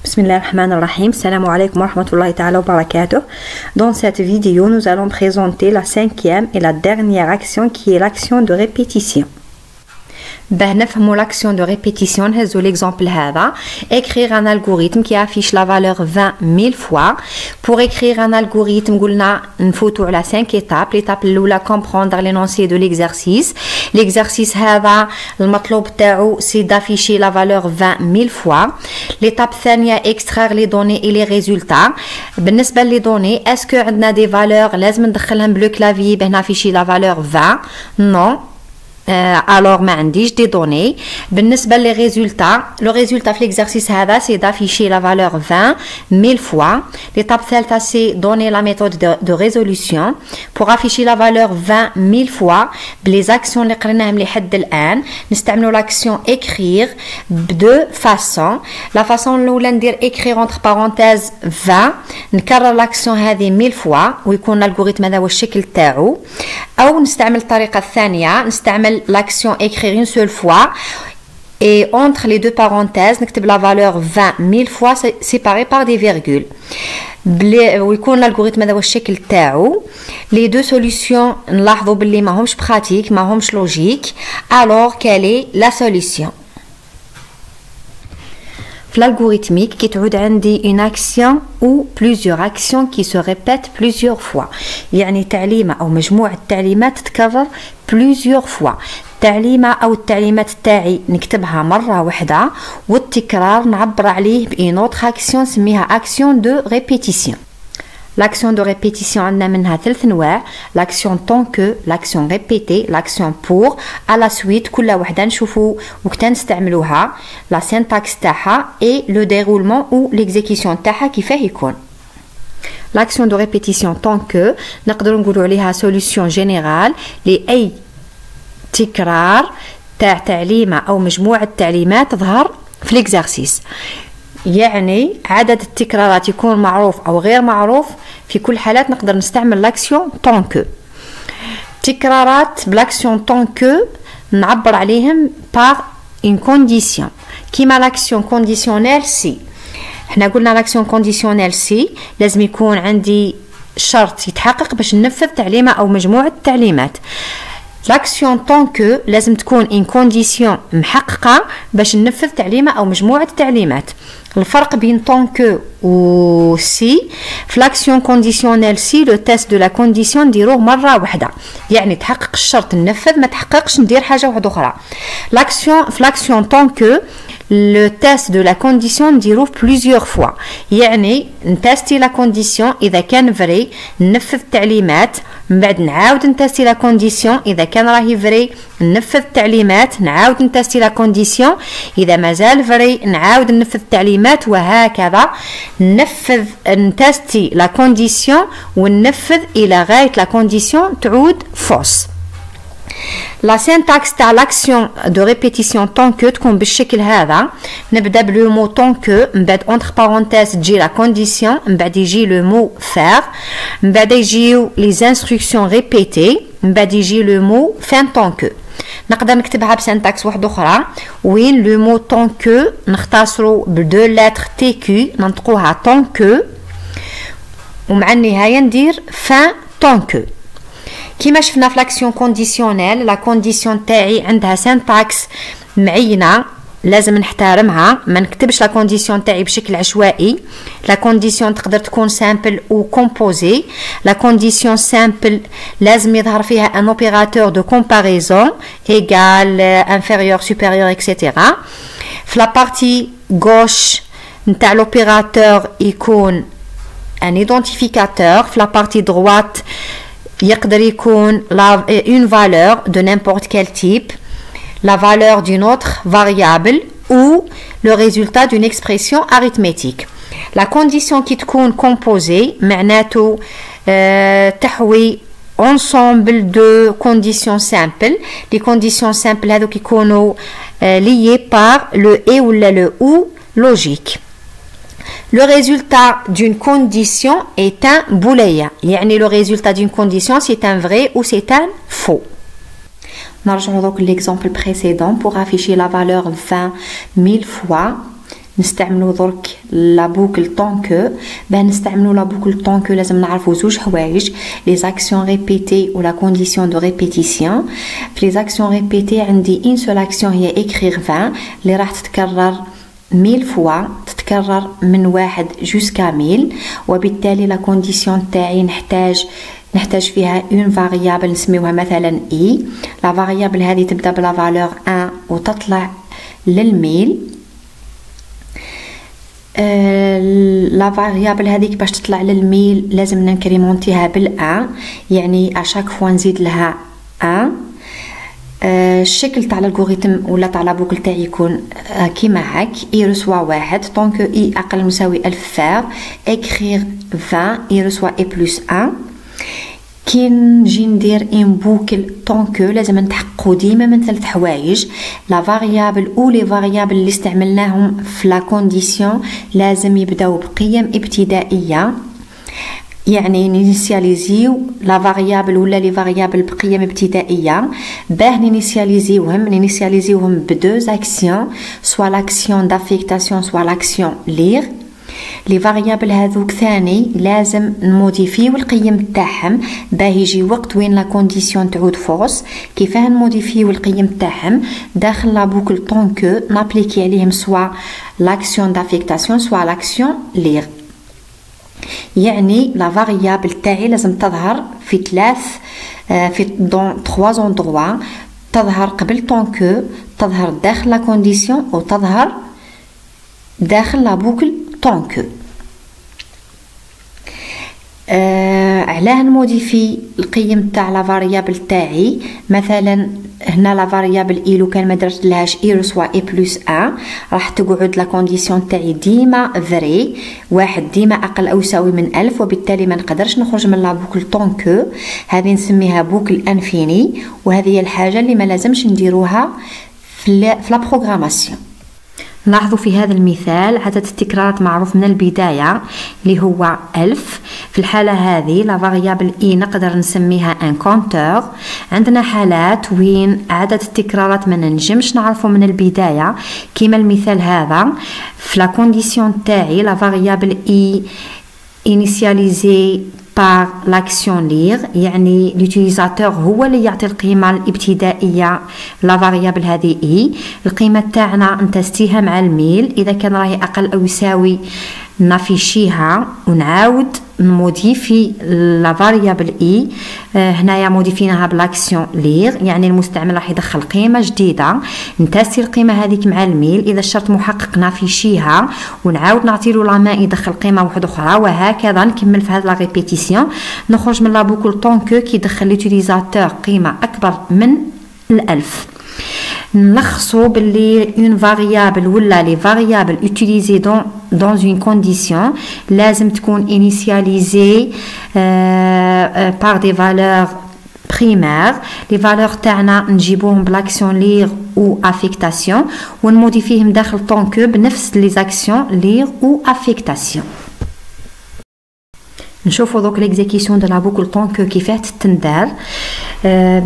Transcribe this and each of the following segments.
Bismillahirrahmanirrahim. Salam alaikum wa rahmatullahi ta'ala wa barakatuh. Dans cette vidéo, nous allons présenter la cinquième et la dernière action qui est l'action de répétition. Ben نفهموا l'action de répétition. نهزوا l'exemple هذا. Écrire un algorithme qui affiche la valeur 20 000 fois. Pour écrire un algorithme, قلنا نفوتوا على 5 étapes. L'étape الأولى comprendre l'énoncé de l'exercice. L'exercice هذا المطلوب تاعو c'est d'afficher la valeur 20 000 fois. L'étape الثانية extraire les données et les résultats. بالنسبة les données, est-ce que عندنا des valeurs لازم ندخلهم بلو clavier باه نافيشي la valeur 20? Non. Alors ما عنديش des données. بالنسبة les résultats, le résultat في l'exercice هذا c'est d'afficher la valeur 20 000 fois. L'étape الثالثة c'est donner la méthode de résolution. Pour afficher la valeur 20 000 fois بلي actions اللي قريناهم لحد الآن نستعملوا l'action écrire de façon. La façon الأولى ندير écrire entre parenthèses 20 نكرر l'action هذه 1000 fois ويكون الالغوريثم هذا هو الشكل تاعو. أو نستعمل الطريقة الثانية نستعمل l'action écrire une seule fois et entre les deux parenthèses نكتب la valeur 20 000 fois séparée par des virgules ويكون الالغوريثم هذا هو الشكل تاعو. les deux solutions نلاحظوا باللي ماهمش pratique ماهمش logique. alors quelle est la solution? في l'algorithmique qui تعود عندي une action ou plusieurs actions qui se répètent plusieurs fois. يعني تعليمة أو مجموعة تعليمات تتكرر plusieurs fois. تعليمة أو التعليمات تاعي نكتبها مرة واحدة والتكرار نعبر عليه بإن autre action نسميها action de répétition. L'action de répétition عندنا منها ثلاث أنواع. l'action tant que, l'action répétée, l'action pour. à la suite كل وحدة نشوفوا وقتا نستعملوها la syntaxe تاعها et le déroulement ou l'exécution تاعها كيفاه يكون. l'action de répétition tant que نقدروا نقولوا عليها solution générale لأي تكرار تاع تعليمة أو مجموعة تعليمات تظهر في l'exercice. يعني عدد التكرارات يكون معروف أو غير معروف في كل حالات نقدر نستعمل l'action tant que. تكرارات بلاكسيون tant que نعبر عليهم par une condition كيما l'action conditionnelle si. احنا قلنا l'action conditionnelle si لازم يكون عندي شرط يتحقق باش ننفذ تعليمة أو مجموعة تعليمات. l'action tant que لازم تكون une condition محققة باش ننفذ تعليمة أو مجموعة تعليمات. الفرق بين tant que و si في l'action conditionnelle si le test de la condition نديروه مرة واحدة يعني تحقق الشرط ننفذ ما تحققش ندير حاجة واحدة أخرى. l'action tant que le test de la condition نديروه plusieurs fois يعني نتستي la condition إذا كان vrai ننفذ التعليمات من بعد نعاود نتستي la condition إذا كان راهي vrai ننفذ التعليمات نعاود نتستي la condition إذا مازال vrai نعاود ننفذ التعليمات وهكذا نتستي la condition وننفذ إلى غاية la condition تعود fausse. La syntaxe تاع l'action de répétition tant que تكون بالشكل هذا. نبدا بلو مو tant que من بعد entre parenthèses تجي la condition من بعد يجي le mot faire من بعد يجيو les instructions répétées من بعد يجي le mot fin tant que. نقدر نكتبها بسنتاكس واحدة أخرى وين لو مو tant que نختصروا بدو لتر تي كيو ننطقوها tant que ومع النهاية ندير fin tant que. كيما شفنا في l'action conditionnelle لا كونديسيون تاعي عندها سنتاكس معينة لازم نحترمها ما نكتبش لا كونديسيون تاعي بشكل عشوائي. لا كونديسيون تقدر تكون سامبل او كومبوزي. لا كونديسيون سامبل لازم يظهر فيها ان اوبيراتور دو كومباريزون ايغال انفيريور سوبيريور اكسيتيرا. في لا بارتي غوش نتاع لوبيراتور يكون ان ايدونتيفيكاتور. في لا بارتي دروات يقدر يكون une valeur de n'importe quel type, la valeur d'une autre variable ou le résultat d'une expression arithmétique. La condition qui تكون composée معناته تحوي ensemble de conditions simples. Les conditions simples هذوك يكونوا liées par le et ou le ou logique. Le résultat d'une condition est un booléen. يعني le résultat d'une condition c'est un vrai ou c'est un faux. نرجع donc l'exemple précédent pour afficher la valeur 20 000 fois نستعملوا درك لا بوكل طون كو. باه نستعملوا لا بوكل طون كو لازم نعرفوا زوج حوايج، لي زاكسيون ريبيتي و لا كونديسيون دو ريبيتيسيون. في لي زاكسيون ريبيتي عندي اون سول اكسيون هي اكريغ 20 اللي راح تتكرر 1000 فوا، تتكرر من 1 جوسكا 1000، وبالتالي لا كونديسيون تاعي نحتاج فيها اون فاريابل نسميوها مثلا اي. لا فاريابل هذه تبدا بلا فالور 1 وتطلع لل1000. لا فاريابل هذيك باش تطلع لل1000 لازم نكريمونتيها بالان، يعني اشاك فوا نزيد لها 1. الشكل تاع الالغوريثم ولا تاع لا بوكل تاعي يكون كيما هاك، اي رسوا 1 طونك اي اقل مساوي 1000 فار اكريغ 20 اي رسوا اي بلس 1. كي نجي ندير ان بوكل طونك لازم نتحققوا ديما من 3 حوايج، لا فاريابل او لي فاريابل اللي استعملناهم في لا كونديسيون لازم يبداو بقيم ابتدائيه، يعني نينيسياليزيو لا فاريابل ولا لي فاريابل بقيم ابتدائيه. باه نينيسياليزيوهم بدو اكسيون، سوا لاكسيون دافيكتاسيون سوا لاكسيون لير. لي فاريابل هذوك ثاني لازم نموديفيو القيم تاعهم باه يجي وقت وين لا كونديسيون تعود فوس. كيفاه نموديفيو القيم تاعهم؟ داخل لا بوكل طون كو نابليكي عليهم سوا لاكسيون دافيكتاسيون سوا لاكسيون لير. يعني لا فاريابل تاعي لازم تظهر في 3 زوندروا، تظهر قبل طون كو، تظهر داخل لا كونديسيون، وتظهر داخل لا بوكل طون كو. علاه نموديفي القيم تاع لا فاريابل تاعي؟ مثلا هنا لا فاريابل اي لو كان ما درت لهاش اي رسوا اي بلس 1 راح تقعد لا كونديسيون تاعي ديما فري، 1 ديما اقل او يساوي من 1000، وبالتالي ما نقدرش نخرج من لا بوكل طون كو. هذه نسميها بوكل انفيني، وهذه هي الحاجه اللي ما لازمش نديروها في لا بروغراماسيون. نلاحظوا في هذا المثال عدد التكرارات معروف من البداية اللي هو 1000. في الحالة هذه لا فاريابل اي نقدر نسميها ان كونتور. عندنا حالات وين عدد التكرارات ما ننجمش نعرفه من البداية، كيما المثال هذا. في لا كونديسيون تاعي لا فاريابل اي initialisé par l'action lire، يعني l'utilisateur هو اللي يعطي القيمة الابتدائية لا فاريابل هذه اي. القيمة تاعنا نتستيها مع الميل، إذا كان راهي أقل أو يساوي نافيشيها ونعاود نموديفي لا فاريابل اي. هنايا موديفيناها بالاكسيون لير، يعني المستعمل راح يدخل قيمه جديده، نتاسي القيمه هذيك مع الميل، اذا الشرط محقق نافيشيها ونعاود نعطي له لا مان يدخل قيمه واحده اخرى، وهكذا نكمل في هذه لا ريبيتيسيون. نخرج من لا بوكل طون كو كي يدخل ليوتيليزاتور قيمه اكبر من 1000. نلخصوا باللي اون فاريابل ولا لي فاريابل utilisées dans une condition لازم تكون initialisée par des valeurs primaires. les valeurs تاعنا نجيبوهم بالاكسيون لير او افيكتاسيون ونموديفيهم داخل طون كو بنفس لي زاكسيون لير او افيكتاسيون. نشوفوا دوك ليكزيكيسيون دو لا بوكل طون كو كيفاه تندار.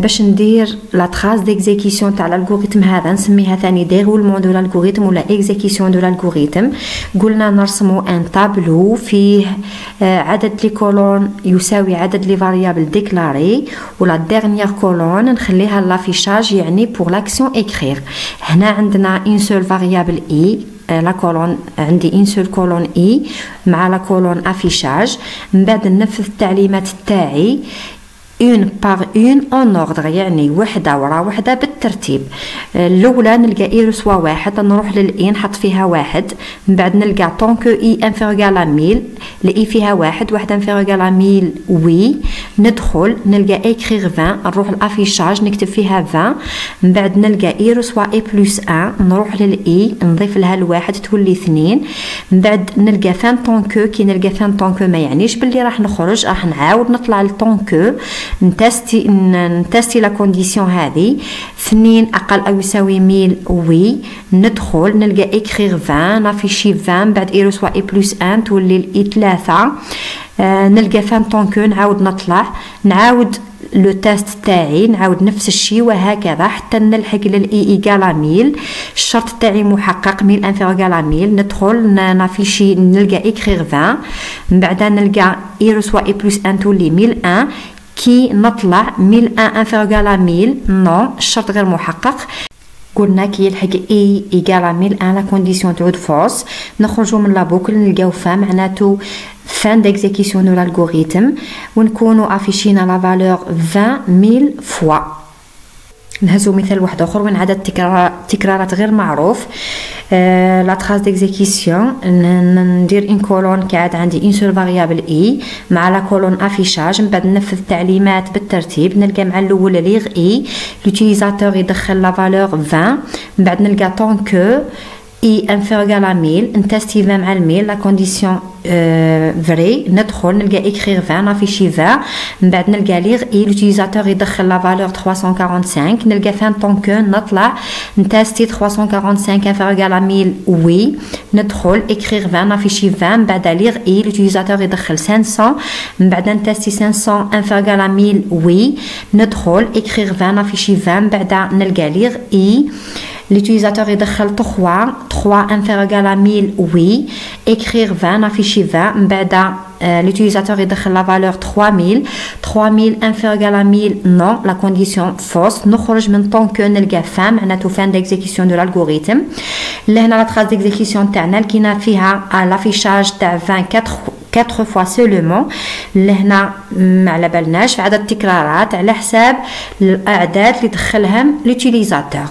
باش ندير لا تراس ديكزيكيسيون تاع الالغوريثم هذا نسميها ثاني ديرولمون دو الالغوريثم ولا اكزيكيسيون دو الالغوريثم. قلنا نرسموا ان تابلو فيه عدد لي كولون يساوي عدد لي فاريابل ديكلاري، ولا ديرنيير كولون نخليها لافيشاج يعني بور لاكسيون اكرير. هنا عندنا اون سول فاريابل اي، لا كولون عندي اون سول كولون اي مع لا كولون افيشاج. من بعد ننفذ التعليمات تاعي اون باغ اون اون اوردر، يعني وحده ورا وحده بالترتيب. الاولى نلقى اي رسوا 1، نروح للاي نحط فيها 1. من بعد نلقى طون كو اي انفيريغال ا 1000، الاي فيها 1 انفيريغال ا 1000 وي. ندخل نلقى اكريغ 20، نروح الافيشاج نكتب فيها 20. من بعد نلقى اي رسوا اي بلس 1، نروح للاي نضيف لها الواحد تولي 2. من بعد نلقى فان طون كو، كي نلقى فان طون كو ما يعنيش باللي راح نخرج، راح نعاود نطلع لطون كو نتستي لا كونديسيون هذه 2 اقل او يساوي 1000 وي. ندخل نلقى اكريغ 20 نافيشي 20 بعد اي رسوا اي بلس 1 تولي الاي 3. نلقى فان طون كو نعاود نطلع، نعاود لو تيست تاعي نعاود نفس الشيء وهكذا حتى نلحق للاي ايكال 1000. الشرط تاعي محقق 1000 انفيريغال 1000. ندخل نافيشي نلقى اكريغ 20، من بعد نلقى اي رسوا اي بلس ان تولي 1001. كي نطلع 1001 انفيريغال 1000 نو الشرط غير محقق. قلنا كي يلحق اي ايكال 1001 لا كونديسيون تعود فوس. نخرجوا من لابوكل نلقاو فا معناتو فان ديكزيكسيون دو الالغوريثم ونكونوا افيشينا لا فالور 20000 فوا. نهزو مثال واحد اخر وين عدد تكرارات غير معروف. لا تراس ديكزيكسيون ندير ان كولون كعاد عندي اون سول فاريابل اي مع لا كولون افيشاج. من بعد ننفذ التعليمات بالترتيب. نلقى مع الاول ليغ اي لوتيليزاتور يدخل لا فالور 20. من بعد نلقى طون كو اي انفيريغال 1000 نتستي 20 مع 1000 لا كونديسيون فري. ندخل نلقى اكريغ 20 نافيشي 20. من بعد نلقى ليغ اي لوتيليزاتور يدخل لا فالور 345. نلقى فان طون كو نطلع نتستي 345 انفيريغال 1000 وي. ندخل اكريغ 20 نافيشي 20. من بعد ليغ اي لوتيليزاتور يدخل 500. من بعد نتستي 500 انفيريغال 1000 وي. ندخل اكريغ 20 نافيشي 20. من بعد نلقى ليغ اي l'utilisateur يدخل 3 انفيريغال 1000 وي. écrire 20 نافيشي 20. من بعد l'utilisateur يدخل لا فالور 3000 انفيريغال 1000 نو لا كونديسيون فوس. نخرج من طون كو نلقى فان معناتو فان ديكزيكسيون دو الالغوريثم. لهنا لا تراس ديكزيكسيون تاعنا لقينا فيها لافيشاج تاع 4 فوا سولومون. لهنا ما على بالناش عدد التكرارات على حساب الاعداد اللي دخلهم l'utilisateur.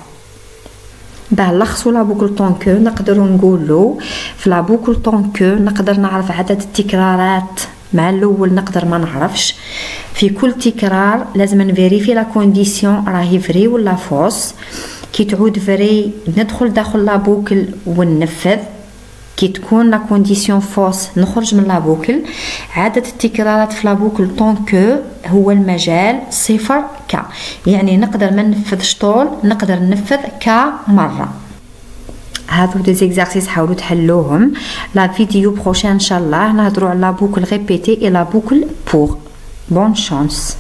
باه نلخصوا لا بوكل طون كو نقدروا نقولوا في لا بوكل طون كو نقدر نعرف عدد التكرارات. مع الاول نقدر ما نعرفش. في كل تكرار لازم نفيريفي لا كونديسيون راهي فري ولا فوس. كي تعود فري ندخل داخل لا بوكل وننفذ. كي تكون لا كونديسيون فوس نخرج من لا بوكل. عدد التكرارات في لا بوكل طون كو هو المجال 0 ك، يعني نقدر ما ننفذش طول، نقدر ننفذ ك مره. هادو دي زيكزارسيس حاولوا تحلوهم. لا فيديو بروشين ان شاء الله نهضروا على لا بوكل ريبيتي اي لا بوكل بور. بون شانس.